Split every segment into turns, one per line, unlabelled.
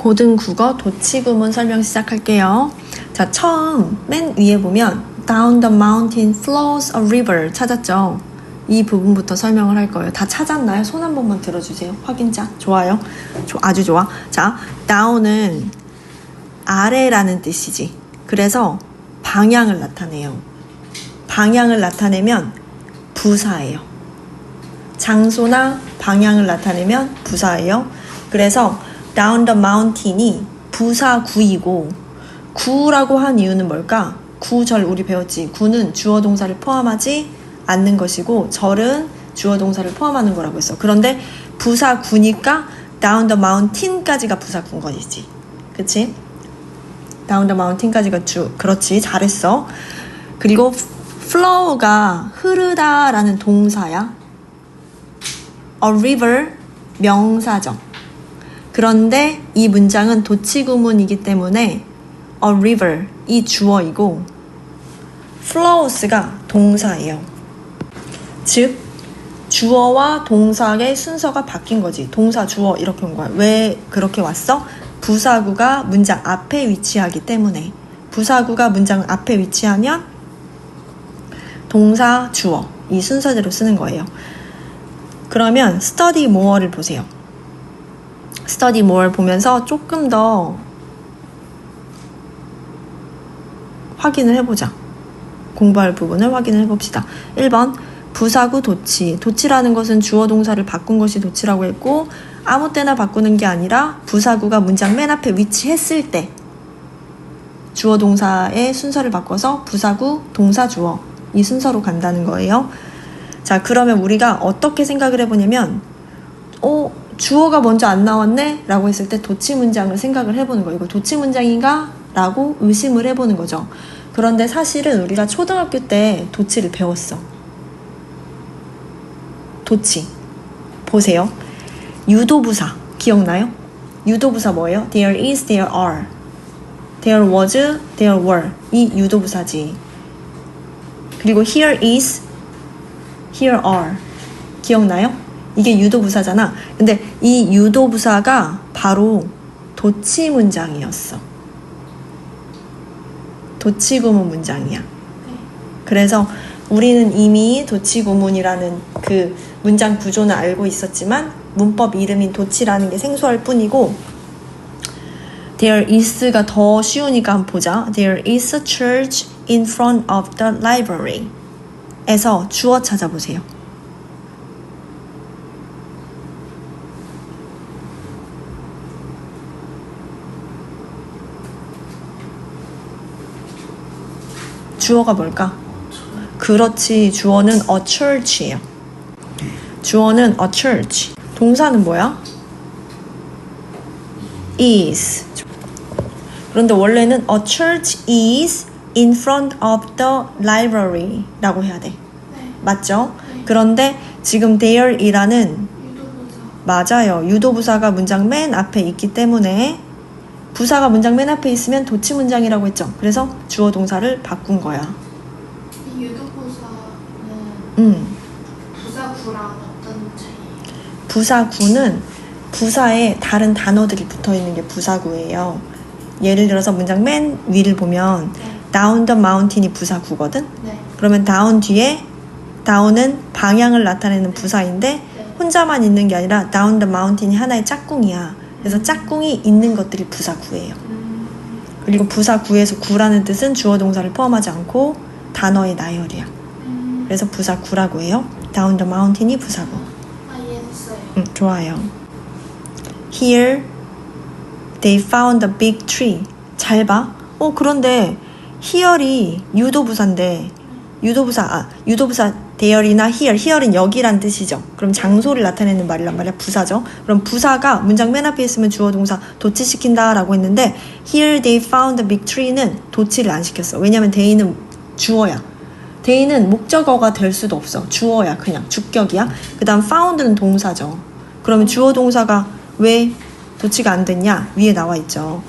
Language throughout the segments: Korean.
고등국어 도치구문 설명 시작할게요. 자, 처음 맨 위에 보면 Down the mountain flows a river 찾았죠? 이 부분부터 설명을 할 거예요. 다 찾았나요? 손 한 번만 들어주세요. 확인자. 좋아요. 아주 좋아. 자, down은 아래라는 뜻이지. 그래서 방향을 나타내요. 방향을 나타내면 부사예요. 장소나 방향을 나타내면 부사예요. 그래서 down the mountain이 부사구이고, 구라고 한 이유는 뭘까? 구절 우리 배웠지. 구는 주어 동사를 포함하지 않는 것이고 절은 주어 동사를 포함하는 거라고 했어. 그런데 부사구니까 down the mountain까지가 부사구인 것이지. 그치? down the mountain까지가 그렇지. 잘했어. 그리고 flow가 흐르다라는 동사야. a river 명사죠. 그런데 이 문장은 도치구문이기 때문에 a river 이 주어이고 flows가 동사예요. 즉 주어와 동사의 순서가 바뀐 거지. 동사 주어 이렇게 온 거야. 왜 그렇게 왔어? 부사구가 문장 앞에 위치하기 때문에. 부사구가 문장 앞에 위치하면 동사 주어 이 순서대로 쓰는 거예요. 그러면 study more를 보세요. study more 보면서 조금 더 확인을 해보자. 공부할 부분을 확인을 해봅시다. 1번 부사구 도치. 도치라는 것은 주어 동사를 바꾼 것이 도치라고 했고 아무 때나 바꾸는 게 아니라 부사구가 문장 맨 앞에 위치했을 때 주어 동사의 순서를 바꿔서 부사구, 동사, 주어 이 순서로 간다는 거예요. 자, 그러면 우리가 어떻게 생각을 해보냐면 주어가 먼저 안 나왔네? 라고 했을 때 도치 문장을 생각을 해보는 거예요. 이거 도치 문장인가? 라고 의심을 해보는 거죠. 그런데 사실은 우리가 초등학교 때 도치를 배웠어. 도치. 보세요. 유도부사. 기억나요? 유도부사 뭐예요? There is, there are. There was, there were. 이 유도부사지. 그리고 here is, here are. 기억나요? 이게 유도부사잖아. 근데 이 유도부사가 바로 도치 문장이었어. 도치구문 문장이야. 그래서 우리는 이미 도치구문이라는 그 문장 구조는 알고 있었지만 문법 이름인 도치라는 게 생소할 뿐이고 There is가 더 쉬우니까 한번 보자. There is a church in front of the library 에서 주어 찾아보세요. 주어가 뭘까? 그렇지. 주어는 a church예요. 주어는 a church. 동사는 뭐야? is. 그런데 원래는 a church is in front of the library 라고 해야 돼. 네. 맞죠? 네. 그런데 지금 there 이라는 유도부사. 맞아요. 유도부사가 문장 맨 앞에 있기 때문에 부사가 문장 맨 앞에 있으면 도치 문장이라고 했죠. 그래서 주어 동사를 바꾼 거야.
이 유도부사는 부사구랑 어떤 차이예요?
부사구는 부사에 다른 단어들이 붙어있는 게 부사구예요. 예를 들어서 문장 맨 위를 보면 네. down the mountain이 부사구거든? 네. 그러면 down 뒤에 down은 방향을 나타내는 부사인데 네. 혼자만 있는 게 아니라 down the mountain이 하나의 짝꿍이야. 그래서 짝꿍이 있는 것들이 부사구예요. 그리고 부사구에서 구라는 뜻은 주어 동사를 포함하지 않고 단어의 나열이야. 그래서 부사구라고 해요. Down the mountain이 부사구.
이해했어요.
좋아요. Here they found a big tree. 잘 봐. 그런데 here이 유도부사인데 유도부사 there이나 here은 여기란 뜻이죠. 그럼 장소를 나타내는 말이란 말이야. 부사죠. 그럼 부사가 문장 맨 앞에 있으면 주어 동사 도치시킨다 라고 했는데 here they found a big tree는 도치를 안 시켰어. 왜냐면 they는 주어야. they는 목적어가 될 수도 없어. 주어야. 그냥 주격이야. 그 다음 found는 동사죠. 그러면 주어 동사가 왜 도치가 안 됐냐? 위에 나와 있죠.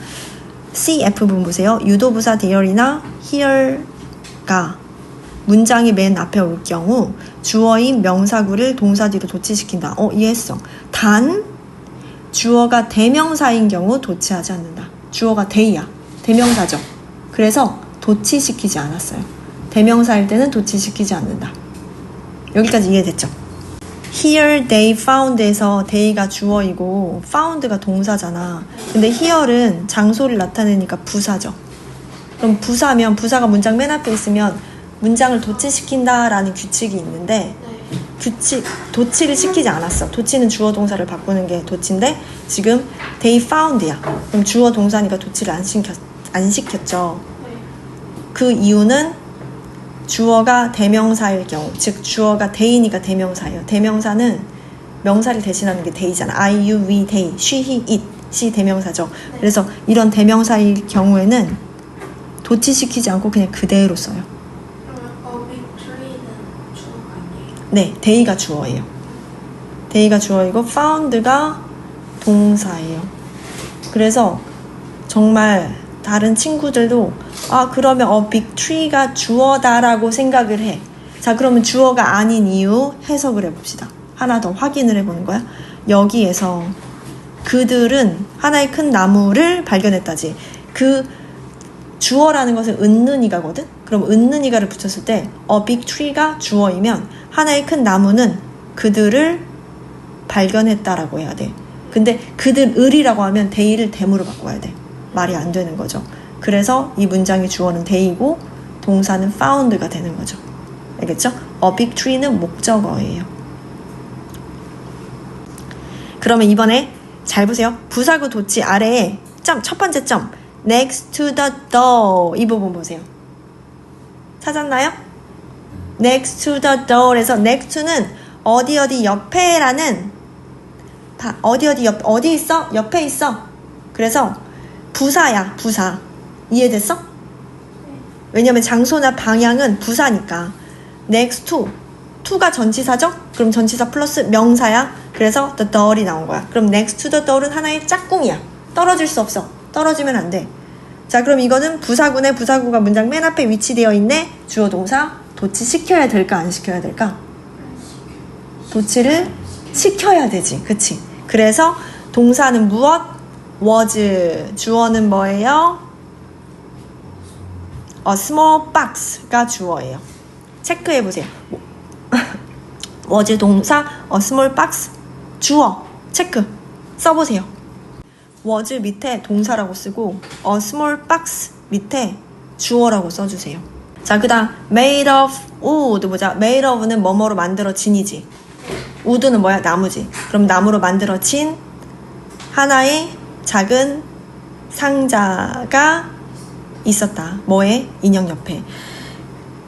CF 부분 보세요. 유도부사 there이나 here가 문장이 맨 앞에 올 경우 주어인 명사구를 동사 뒤로 도치시킨다. 이해했어. 단 주어가 대명사인 경우 도치하지 않는다. 주어가 they야. 대명사죠. 그래서 도치시키지 않았어요. 대명사일 때는 도치시키지 않는다. 여기까지 이해됐죠? Here they found에서 they가 주어이고 found가 동사잖아. 근데 here는 장소를 나타내니까 부사죠. 그럼 부사면 부사가 문장 맨 앞에 있으면 문장을 도치시킨다라는 규칙이 있는데 도치를 시키지 않았어. 도치는 주어 동사를 바꾸는 게 도치인데 지금 they found야. 그럼 주어 동사니까 도치를 안 시켰죠. 그 이유는 주어가 대명사일 경우, 즉 주어가 they니까 대명사예요. 대명사는 명사를 대신하는 게 they잖아. I, you, we, they, she, he, it이 대명사죠. 그래서 이런 대명사일 경우에는 도치시키지 않고 그냥 그대로 써요.
그러면 victory는 주어가 아니에요?
네, they가 주어예요. they가 주어이고 found가 동사예요. 그래서 정말 다른 친구들도 그러면 big tree가 주어다라고 생각을 해. 자, 그러면 주어가 아닌 이유 해석을 해봅시다. 하나 더 확인을 해보는 거야. 여기에서 그들은 하나의 큰 나무를 발견했다지. 그 주어라는 것은 은는이가거든. 그럼 은는이가를 붙였을 때 big tree가 주어이면 하나의 큰 나무는 그들을 발견했다라고 해야 돼. 근데 그들을이라고 하면 they를 them으로 바꿔야 돼. 말이 안 되는 거죠. 그래서 이 문장의 주어는 they이고 동사는 found가 되는 거죠. 알겠죠? A big tree는 목적어예요. 그러면 이번에 잘 보세요. 부사구 도치 아래에 첫 번째 점 next to the door 이 부분 보세요. 찾았나요? next to the door에서 next to는 어디 옆에라는 어디 있어? 옆에 있어. 그래서 부사야, 부사. 이해됐어? 왜냐면 장소나 방향은 부사니까. next to가 전치사죠? 그럼 전치사 플러스 명사야. 그래서 the door이 나온 거야. 그럼 next to the door은 하나의 짝꿍이야. 떨어질 수 없어. 떨어지면 안 돼. 자, 그럼 이거는 부사구네. 부사구가 문장 맨 앞에 위치되어 있네. 주어 동사 도치시켜야 될까 안 시켜야 될까? 도치를 시켜야 되지. 그치? 그래서 동사는 무엇? was. 주어는 뭐예요? A small box가 주어예요. 체크해보세요. was 동사, a small box, 주어. 체크. 써보세요. was 밑에 동사라고 쓰고 a small box 밑에 주어라고 써주세요. 자, 그 다음 made of wood 보자. made of는 뭐뭐로 만들어진이지. wood는 뭐야? 나무지. 그럼 나무로 만들어진 하나의 작은 상자가 있었다. 뭐에? 인형 옆에.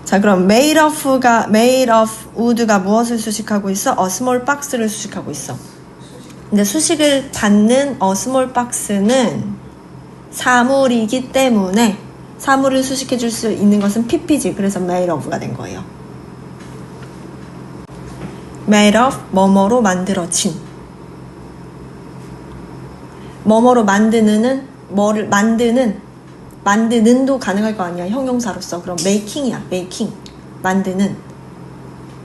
자, 그럼 made of wood가 무엇을 수식하고 있어? a small box를 수식하고 있어. 근데 수식을 받는 a small box는 사물이기 때문에 사물을 수식해 줄 수 있는 것은 pp지. 그래서 made of가 된 거예요. made of 뭐뭐로 만들어진. 뭐뭐로 만드는 뭐를 만드는도 가능할 거 아니야. 형용사로서. 그럼 making이야. making. 만드는.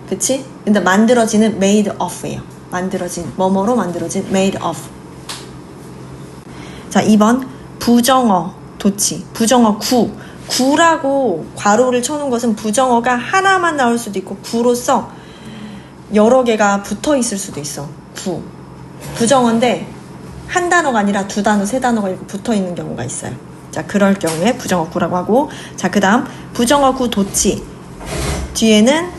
그치? 근데 만들어지는 made of예요. 만들어진. 뭐뭐로 만들어진 made of. 자, 2번 부정어 도치. 부정어 구라고 괄호를 쳐놓은 것은 부정어가 하나만 나올 수도 있고 구로서 여러 개가 붙어 있을 수도 있어. 부정어인데 한 단어가 아니라 두 단어, 세 단어가 이렇게 붙어 있는 경우가 있어요. 자, 그럴 경우에 부정어 구라고 하고. 자, 그 다음 부정어 구 도치. 뒤에는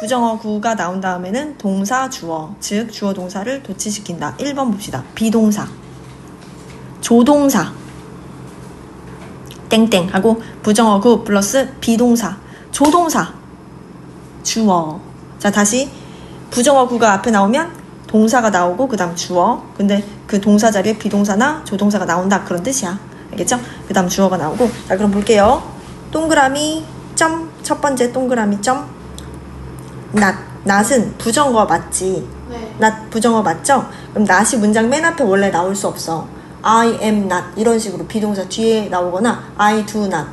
부정어 구가 나온 다음에는 동사 주어, 즉 주어 동사를 도치시킨다. 1번 봅시다. 비동사, 조동사, 땡땡 하고 부정어 구 플러스 비동사, 조동사, 주어. 자, 다시 부정어 구가 앞에 나오면 동사가 나오고 그 다음 주어. 근데 그 동사 자리에 비동사나 조동사가 나온다. 그런 뜻이야. 알겠죠? 그 다음 주어가 나오고. 자, 그럼 볼게요. 동그라미 점. 첫 번째 동그라미 점. 낫은 부정어 맞지?
네.
낫 부정어 맞죠? 그럼 낫이 문장 맨 앞에 원래 나올 수 없어. I am not 이런 식으로 비동사 뒤에 나오거나 I do not.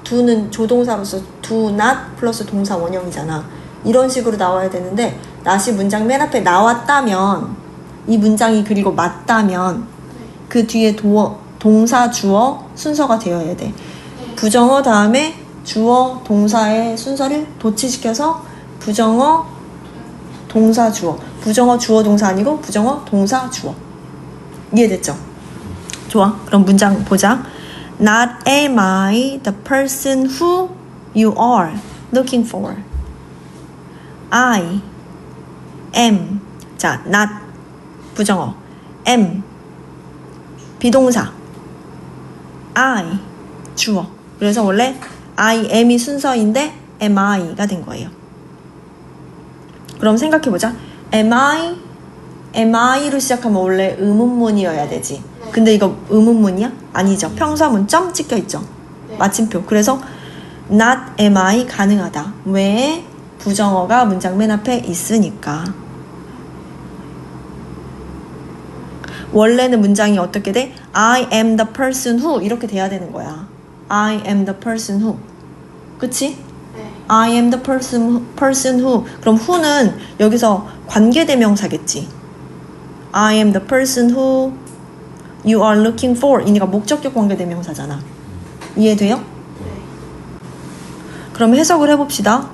do는 조동사로서 do not 플러스 동사 원형이잖아. 이런 식으로 나와야 되는데 낫이 문장 맨 앞에 나왔다면 이 문장이 그리고 맞다면
네.
그 뒤에 동사 주어 순서가 되어야 돼.
네.
부정어 다음에 주어 동사의 순서를 도치시켜서 부정어 동사 주어. 부정어 주어 동사 아니고 부정어 동사 주어. 이해됐죠? 좋아. 그럼 문장 보자. Not am I the person who you are looking for. I am. 자, not 부정어. am 비동사. I 주어. 그래서 원래 I am이 순서인데 am I가 된 거예요. 그럼 생각해보자. am I로 시작하면 원래 의문문이어야 되지. 근데 이거 의문문이야? 아니죠. 평서문 점 찍혀있죠.
네.
마침표. 그래서 not am I 가능하다. 왜? 부정어가 문장 맨 앞에 있으니까. 원래는 문장이 어떻게 돼? I am the person who 이렇게 돼야 되는 거야. I am the person who. 그치?
네.
I am the person who. 그럼 who는 여기서 관계대명사겠지. I am the person who you are looking for. 이니까 목적격 관계대명사잖아. 이해돼요?
네.
그럼 해석을 해봅시다.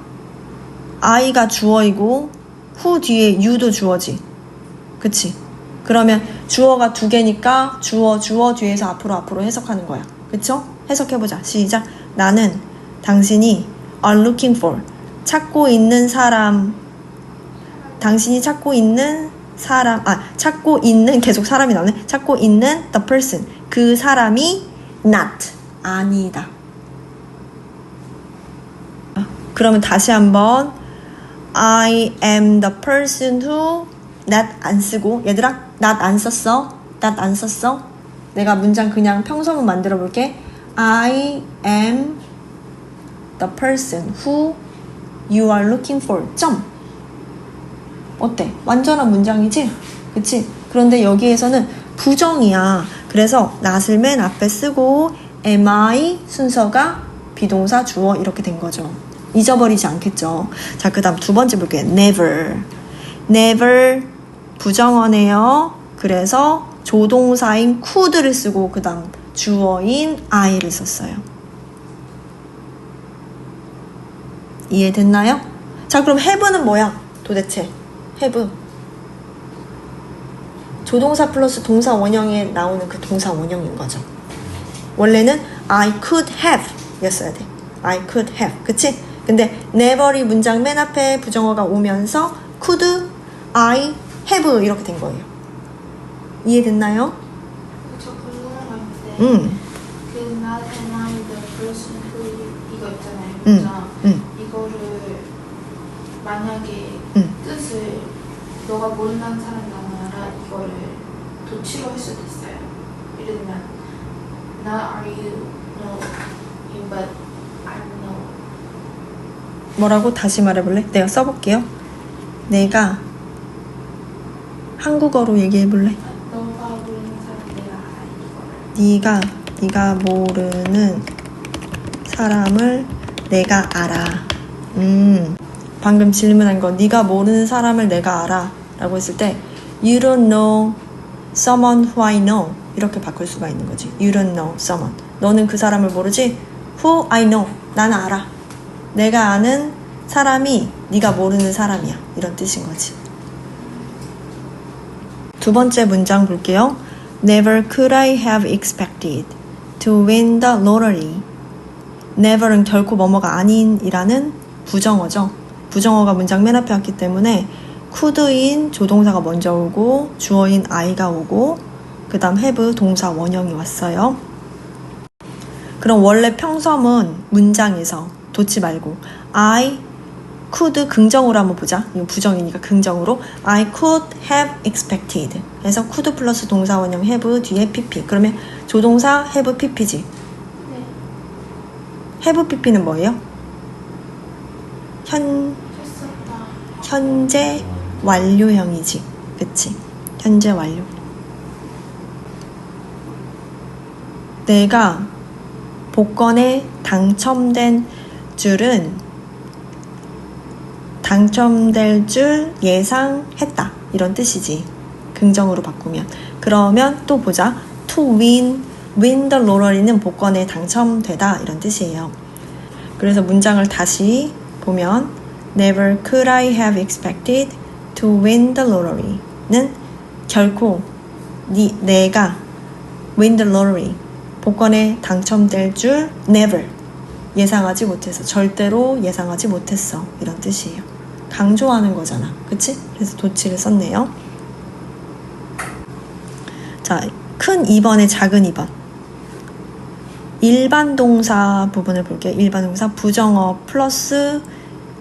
I가 주어이고 who 뒤에 you도 주어지. 그치? 그러면 주어가 두 개니까 주어 뒤에서 앞으로 해석하는 거야. 그쵸? 해석해보자. 시작. 나는 당신이 are looking for 찾고 있는 사람. 당신이 찾고 있는 사람. 찾고 있는 계속 사람이 나오네. 찾고 있는 the person. 그 사람이 not 아니다. 그러면 다시 한번 I am the person who not 안 쓰고 얘들아 not 안 썼어? not 안 썼어? 내가 문장 그냥 평서문 만들어 볼게. I am the person who you are looking for. 점. 어때? 완전한 문장이지? 그치? 그런데 여기에서는 부정이야. 그래서 not을 맨 앞에 쓰고 am I 순서가 비동사 주어 이렇게 된 거죠. 잊어버리지 않겠죠. 자, 그 다음 두 번째 볼게요. never 부정어네요. 그래서 조동사인 could를 쓰고 그 다음 주어인 I를 썼어요. 이해됐나요? 자, 그럼 have는 뭐야? 도대체 have 조동사 플러스 동사 원형에 나오는 그 동사 원형인 거죠. 원래는 I could have 였어야 돼. I could have. 그치? 근데 never이 문장 맨 앞에 부정어가 오면서 could, I have 이렇게 된 거예요. 이해됐나요?
저 궁금한 거 있는데 그 not am I the person who 이거 있잖아요. 문장. 이거를 만약에 뜻을 너가 모르는 사람이 나와라 이거를 도치로 할 수도 있어요. 예를 들면 Not are you know him but I know.
뭐라고? 다시 말해볼래? 내가 써볼게요. 내가 한국어로 얘기해볼래?
너가 모르는 사람 내가 알아 이거를.
네가 모르는 사람을 내가 알아. 방금 질문한 거 네가 모르는 사람을 내가 알아 라고 했을 때 You don't know someone who I know 이렇게 바꿀 수가 있는 거지. You don't know someone. 너는 그 사람을 모르지? Who I know. 나는 알아. 내가 아는 사람이 네가 모르는 사람이야. 이런 뜻인 거지. 두 번째 문장 볼게요. Never could I have expected to win the lottery. Never은 결코 뭐뭐가 아닌이라는 부정어죠. 부정어가 문장 맨 앞에 왔기 때문에 could인 조동사가 먼저 오고 주어인 I가 오고 그 다음 have 동사 원형이 왔어요. 그럼 원래 평서문 문장에서 도치 말고 I could 긍정으로 한번 보자. 이거 부정이니까 긍정으로 I could have expected. 그래서 could 플러스 동사 원형 have 뒤에 pp. 그러면 조동사 have pp지.
네.
have pp는 뭐예요?
했었다.
현재 완료형이지. 그치? 현재 완료. 내가 복권에 당첨된 줄은 당첨될 줄 예상했다. 이런 뜻이지. 긍정으로 바꾸면. 그러면 또 보자. to win the lottery는 복권에 당첨되다 이런 뜻이에요. 그래서 문장을 다시 보면 Never could I have expected to win the lottery는 결코 내가 win the lottery 복권에 당첨될 줄 never 예상하지 못했어. 절대로 예상하지 못했어. 이런 뜻이에요. 강조하는 거잖아. 그치? 그래서 도치를 썼네요. 자, 큰 2번에 작은 2번. 일반 동사 부분을 볼게요. 일반 동사 부정어 플러스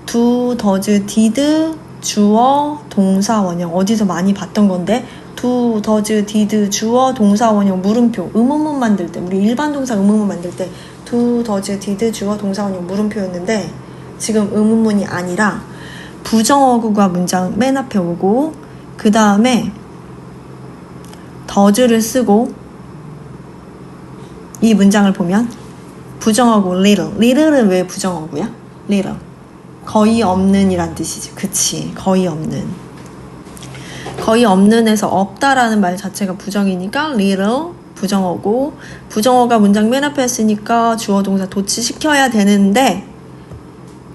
do, does, did, 주어, 동사, 원형. 어디서 많이 봤던 건데 do, does, did, 주어, 동사, 원형, 물음표. 의문문 만들 때 우리 일반 동사 의문문 만들 때 do, does, did, 주어, 동사, 원형, 물음표였는데 지금 의문문이 아니라 부정어구가 문장 맨 앞에 오고 그 다음에 does를 쓰고 이 문장을 보면 부정어구 little은 왜 부정어구야? little 거의 없는 이란 뜻이지. 그치, 거의 없는. 거의 없는에서 없다라는 말 자체가 부정이니까 little 부정어고 부정어가 문장 맨 앞에 했으니까 주어 동사 도치시켜야 되는데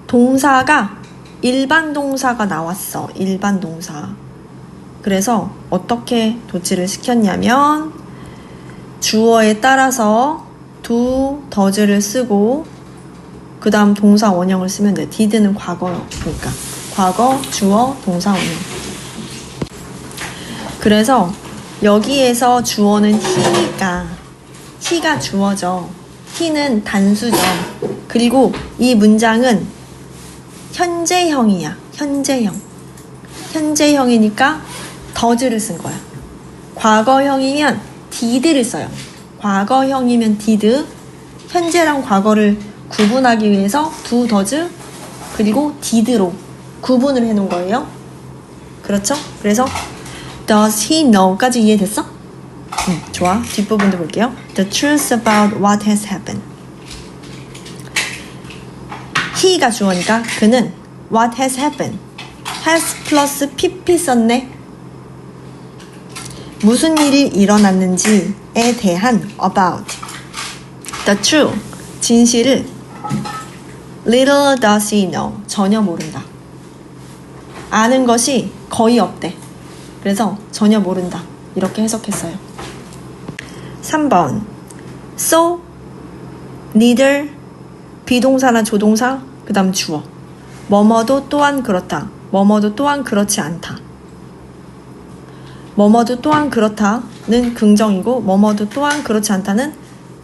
동사가 일반 동사가 나왔어. 일반 동사. 그래서 어떻게 도치를 시켰냐면 주어에 따라서 do, does를 쓰고 그 다음 동사 원형을 쓰면 돼. did는 과거니까 과거, 주어, 동사 원형. 그래서 여기에서 주어는 he가 주어죠. he는 단수죠. 그리고 이 문장은 현재형이야. 현재형이니까 does를 쓴 거야. 과거형이면 did를 써요. 과거형이면 did, 현재랑 과거를 구분하기 위해서 do, does, 그리고 did로 구분을 해놓은 거예요. 그렇죠? 그래서 does he know까지 이해됐어? 좋아. 뒷부분도 볼게요. The truth about what has happened. he가 주어니까 그는 what has happened. has 플러스 pp 썼네. 무슨 일이 일어났는지에 대한 about the truth 진실을 little does he know 전혀 모른다. 아는 것이 거의 없대. 그래서 전혀 모른다. 이렇게 해석했어요. 3번 so neither 비동사나 조동사 그 다음 주어 뭐뭐도 또한 그렇다. 뭐뭐도 또한 그렇지 않다. 뭐뭐도 또한 그렇다는 긍정이고 뭐뭐도 또한 그렇지 않다는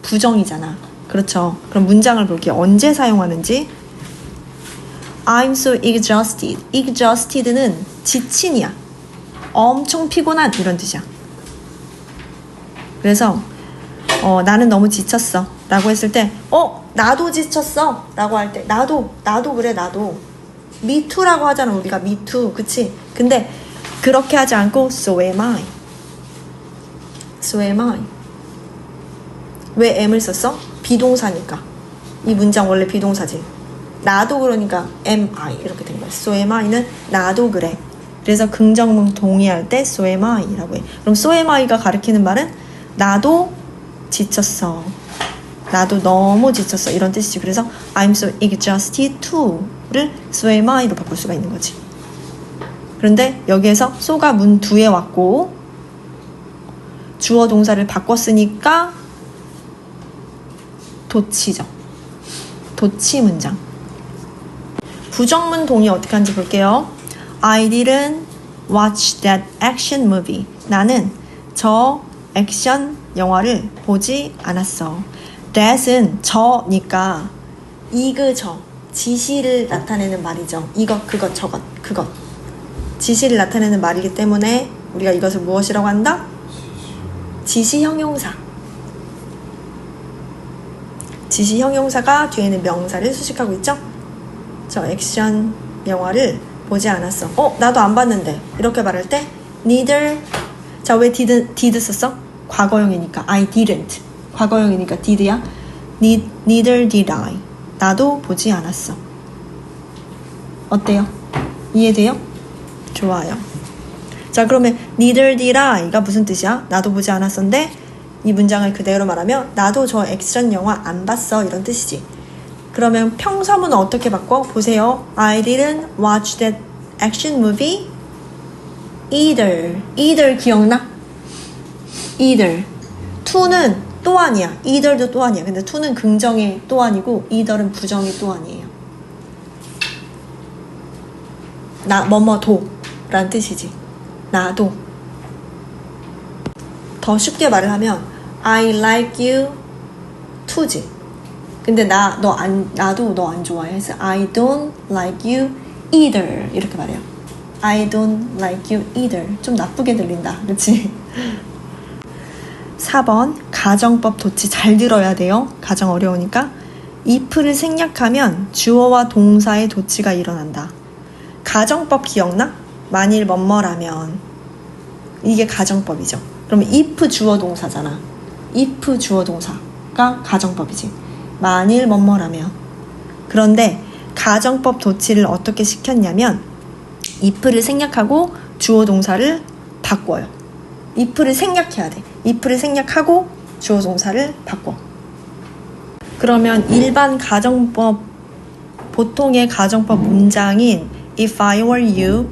부정이잖아. 그렇죠. 그럼 문장을 볼게요. 언제 사용하는지. I'm so exhausted. exhausted는 지친이야. 엄청 피곤한 이런 뜻이야. 그래서 나는 너무 지쳤어 라고 했을 때 나도 지쳤어 라고 할 때 나도 그래 나도 me too 라고 하잖아. 우리가 me too 그치? 근데 그렇게 하지 않고 so am I. so am I. 왜 am을 썼어? 비동사니까. 이 문장 원래 비동사지. 나도 그러니까 am I 이렇게 된 거야. so am I는 나도 그래. 그래서 긍정문 동의할 때 so am I 라고 해. 그럼 so am I가 가리키는 말은 나도 지쳤어. 나도 너무 지쳤어. 이런 뜻이지. 그래서 I'm so exhausted too를 so am I로 바꿀 수가 있는 거지. 그런데 여기에서 so가 문 뒤에 왔고 주어 동사를 바꿨으니까 도치죠. 도치 문장. 부정문 동의 어떻게 하는지 볼게요. I didn't watch that action movie. 나는 저 액션 영화를 보지 않았어. that은 저니까 이그저 지시를 나타내는 말이죠. 이것 그것 저것 그것 지시를 나타내는 말이기 때문에 우리가 이것을 무엇이라고 한다? 지시 형용사. 지시 형용사가 뒤에는 명사를 수식하고 있죠. 저 액션 영화를 보지 않았어. 나도 안 봤는데 이렇게 말할 때 neither. 자, 왜 did 썼어? 과거형이니까 I didn't. 과거형이니까 did야. neither did I. 나도 보지 않았어. 어때요? 이해돼요? 좋아요. 자, 그러면 neither did I가 무슨 뜻이야? 나도 보지 않았었는데 이 문장을 그대로 말하면 나도 저 액션 영화 안 봤어 이런 뜻이지. 그러면 평서문은 어떻게 바꿔? 보세요. I didn't watch that action movie either. either 기억나? either. to는 또한이야. either도 또한이야. 근데 to는 긍정의 또한이고 either은 부정의 또한이에요. 나 뭐뭐도 라는 뜻이지. 나도. 더 쉽게 말을 하면 I like you to지. 근데 나도 너 안 좋아해. 그래서 I don't like you either 이렇게 말해요. I don't like you either. 좀 나쁘게 들린다. 그렇지? 4번 가정법 도치 잘 들어야 돼요. 가정 어려우니까. if를 생략하면 주어와 동사의 도치가 일어난다. 가정법 기억나? 만일 뭐뭐라면 이게 가정법이죠. 그러면 if 주어 동사잖아. if 주어 동사가 가정법이지. 만일 뭐뭐라면. 그런데 가정법 도치를 어떻게 시켰냐면 if를 생략하고 주어 동사를 바꿔요. if를 생략해야 돼. if를 생략하고 주어 동사를 바꿔. 그러면 일반 가정법 보통의 가정법 문장인 if I were you,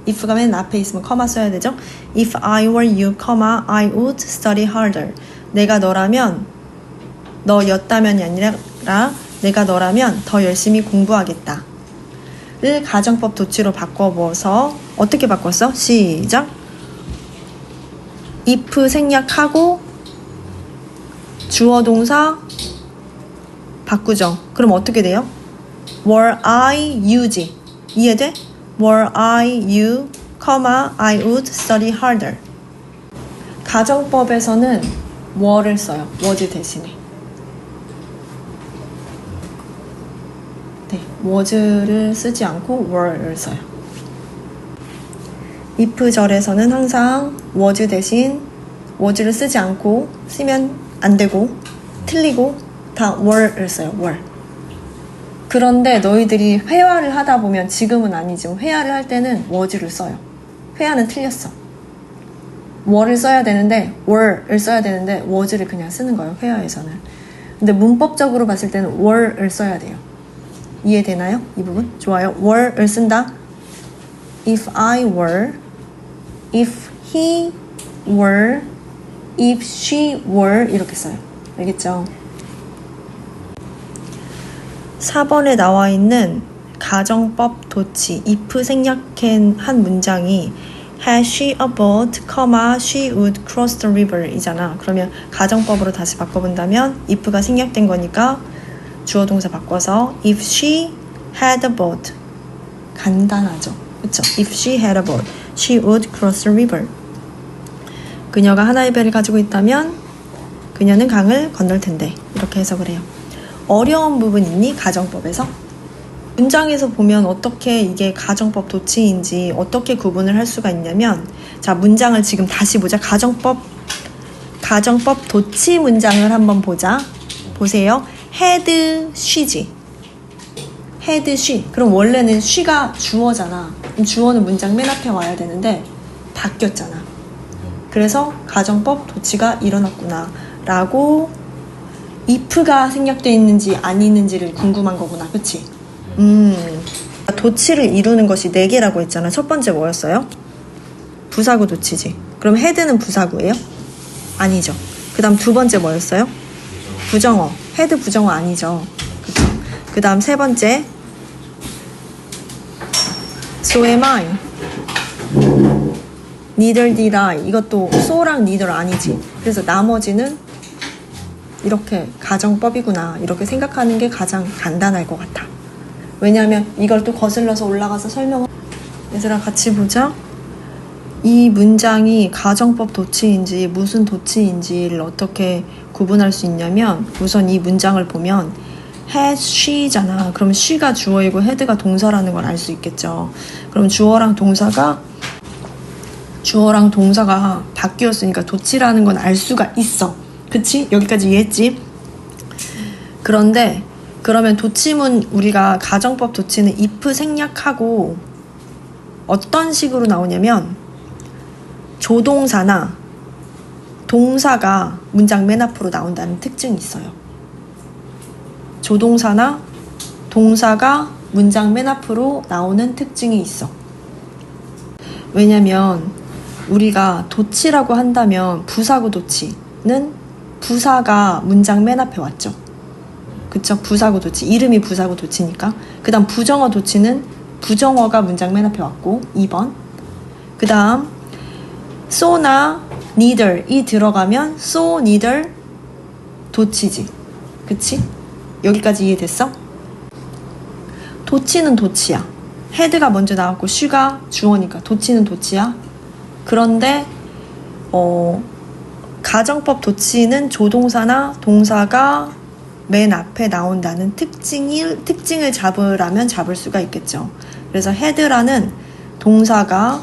if가 맨 앞에 있으면 커마 써야 되죠. If I were you, I would study harder. 내가 너라면, 너였다면이 아니라 내가 너라면 더 열심히 공부하겠다. 를 가정법 도치로 바꿔서 어떻게 바꿨어? 시작. if 생략하고 주어 동사 바꾸죠. 그럼 어떻게 돼요? were I you지. 이해돼? were I you, I would study harder. 가정법에서는 were를 써요. was 대신에. 네, was를 쓰지 않고 were를 써요. if 절에서는 항상 was 대신 was를 쓰지 않고 쓰면 안 되고 틀리고 다 were를 써요. were. 그런데 너희들이 회화를 하다 보면 지금은 아니지만 회화를 할 때는 was를 써요. 회화는 틀렸어. were를 써야 되는데 were를 써야 되는데 was를 그냥 쓰는 거예요. 회화에서는. 근데 문법적으로 봤을 때는 were를 써야 돼요. 이해되나요? 이 부분? 좋아요. were를 쓴다. If I were, if he were, if she were 이렇게 써요. 알겠죠? 4번에 나와 있는 가정법 도치 if 생략한 문장이 Has she a boat, she would cross the river 이잖아. 그러면 가정법으로 다시 바꿔본다면 if가 생략된 거니까 주어 동사 바꿔서 if she had a boat. 간단하죠. 그쵸? If she had a boat, she would cross the river. 그녀가 하나의 배를 가지고 있다면 그녀는 강을 건널 텐데. 이렇게 해석을 해요. 어려운 부분 있니? 가정법에서? 문장에서 보면 어떻게 이게 가정법 도치인지 어떻게 구분을 할 수가 있냐면 자, 문장을 지금 다시 보자. 가정법 도치 문장을 한번 보자. 보세요. had she지. had she. 그럼 원래는 she가 주어잖아. 그럼 주어는 문장 맨 앞에 와야 되는데 바뀌었잖아. 그래서 가정법 도치가 일어났구나 라고 if가 생략되어 있는지 안 있는지를 궁금한 거구나. 그치? 도치를 이루는 것이 4개라고 했잖아. 첫 번째 뭐였어요? 부사구 도치지. 그럼 head는 부사구예요? 아니죠. 그 다음 두 번째 뭐였어요? 부정어. head 부정어 아니죠. 그쵸? 그 다음 세 번째 so am I. neither did I. 이것도 so랑 neither 아니지. 그래서 나머지는 이렇게 가정법이구나 이렇게 생각하는 게 가장 간단할 것 같아. 왜냐하면 이걸 또 거슬러서 올라가서 설명을 얘들아 같이 보자. 이 문장이 가정법 도치인지 무슨 도치인지를 어떻게 구분할 수 있냐면 우선 이 문장을 보면 had she잖아. 그럼 she가 주어이고 had가 동사라는 걸 알 수 있겠죠. 그럼 주어랑 동사가 바뀌었으니까 도치라는 건 알 수가 있어. 그치? 여기까지 이해했지? 그런데 그러면 도치문 우리가 가정법 도치는 if 생략하고 어떤 식으로 나오냐면 조동사나 동사가 문장 맨 앞으로 나온다는 특징이 있어요. 조동사나 동사가 문장 맨 앞으로 나오는 특징이 있어. 왜냐면 우리가 도치라고 한다면 부사구 도치는 부사가 문장 맨 앞에 왔죠. 그쵸? 부사구 도치. 이름이 부사구 도치니까. 그 다음 부정어 도치는 부정어가 문장 맨 앞에 왔고 2번. 그 다음 so나 neither 이 들어가면 so neither 도치지. 그치? 여기까지 이해됐어? 도치는 도치야. head가 먼저 나왔고 she가 주어니까 도치는 도치야. 그런데 가정법 도치는 조동사나 동사가 맨 앞에 나온다는 특징을 잡으라면 잡을 수가 있겠죠. 그래서 head라는 동사가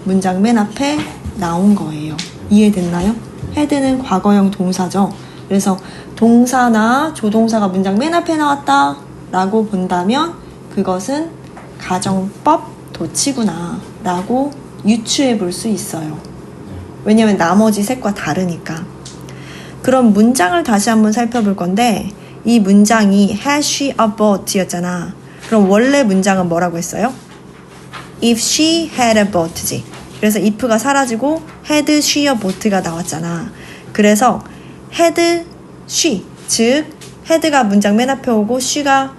문장 맨 앞에 나온 거예요. 이해됐나요? head는 과거형 동사죠. 그래서 동사나 조동사가 문장 맨 앞에 나왔다 라고 본다면 그것은 가정법 도치구나 라고 유추해 볼 수 있어요. 왜냐면 나머지 셋과 다르니까. 그럼 문장을 다시 한번 살펴볼 건데 이 문장이 has she a boat 였잖아. 그럼 원래 문장은 뭐라고 했어요? if she had a boat지. 그래서 if가 사라지고 had she a boat가 나왔잖아. 그래서 had she, 즉 had가 문장 맨 앞에 오고 she가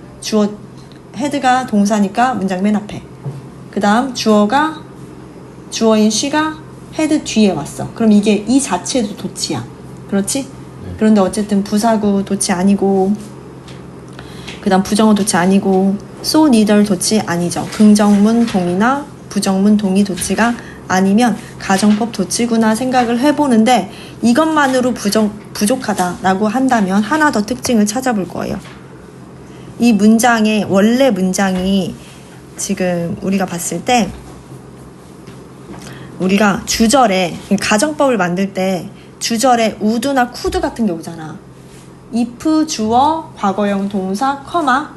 had가 동사니까 문장 맨 앞에. 그 다음 주어인 she가 had 뒤에 왔어. 그럼 이게 이 자체도 도치야. 그렇지? 그런데 어쨌든 부사구 도치 아니고 그 다음 부정어 도치 아니고 so neither 도치 아니죠. 긍정문 동이나 부정문 동이 도치가 아니면 가정법 도치구나 생각을 해보는데 이것만으로 부족하다라고 한다면 하나 더 특징을 찾아볼 거예요. 이 문장의 원래 문장이 지금 우리가 봤을 때 우리가 주절에 가정법을 만들 때 주절에 would나 could 같은 게 오잖아. if 주어 과거형 동사 커마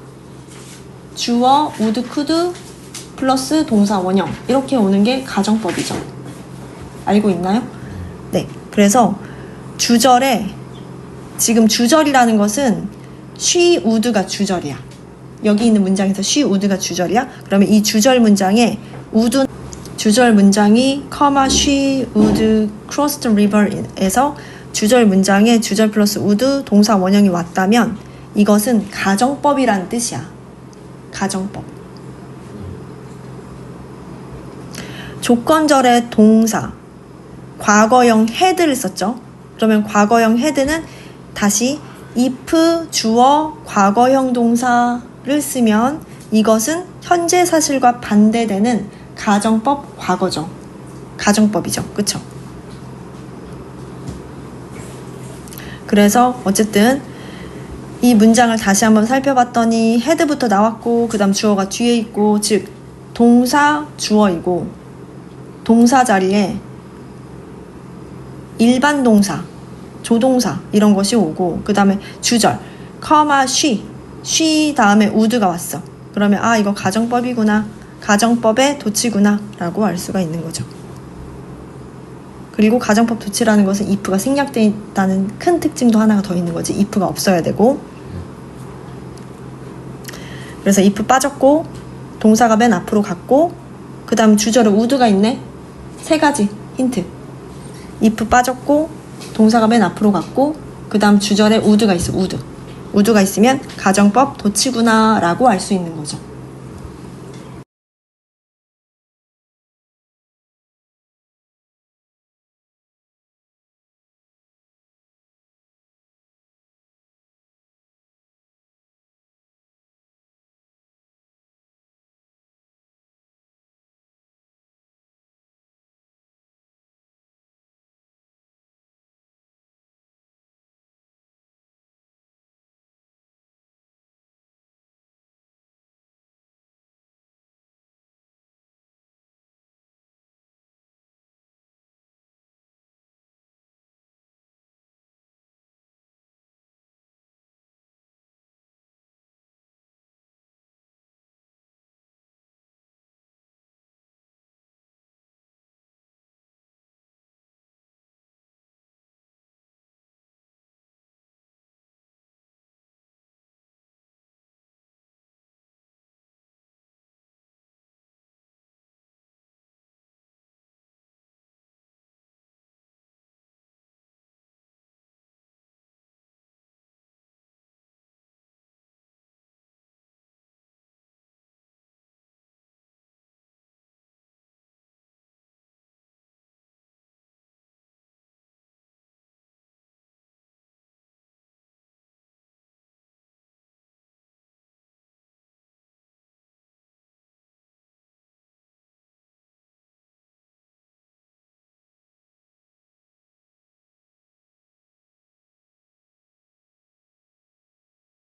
주어 would could 플러스 동사 원형 이렇게 오는 게 가정법이죠. 알고 있나요? 네. 그래서 주절에 지금 주절이라는 것은 she would가 주절이야. 여기 있는 문장에서 she would가 주절이야. 그러면 이 주절 문장에 would 주절 문장이 she would cross the river에서 주절 문장에 주절 플러스 would 동사 원형이 왔다면 이것은 가정법이란 뜻이야. 가정법. 조건절의 동사 과거형 had를 썼죠. 그러면 과거형 had는 다시 if 주어 과거형 동사를 쓰면 이것은 현재 사실과 반대되는 가정법 과거죠. 가정법이죠. 그쵸? 그래서 어쨌든 이 문장을 다시 한번 살펴봤더니 head부터 나왔고 그 다음 주어가 뒤에 있고 즉 동사 주어이고 동사 자리에 일반 동사 조동사 이런 것이 오고 그 다음에 주절 she 다음에 would가 왔어. 그러면 아 이거 가정법이구나. 가정법의 도치구나 라고 알 수가 있는 거죠. 그리고 가정법 도치라는 것은 if가 생략되어 있다는 큰 특징도 하나가 더 있는 거지. if가 없어야 되고 그래서 if 빠졌고 동사가 맨 앞으로 갔고 그 다음 주절에 would가 있네. 세 가지 힌트. if 빠졌고 동사가 맨 앞으로 갔고 그 다음 주절에 would가 있어. would가 있으면 가정법 도치구나 라고 알 수 있는 거죠.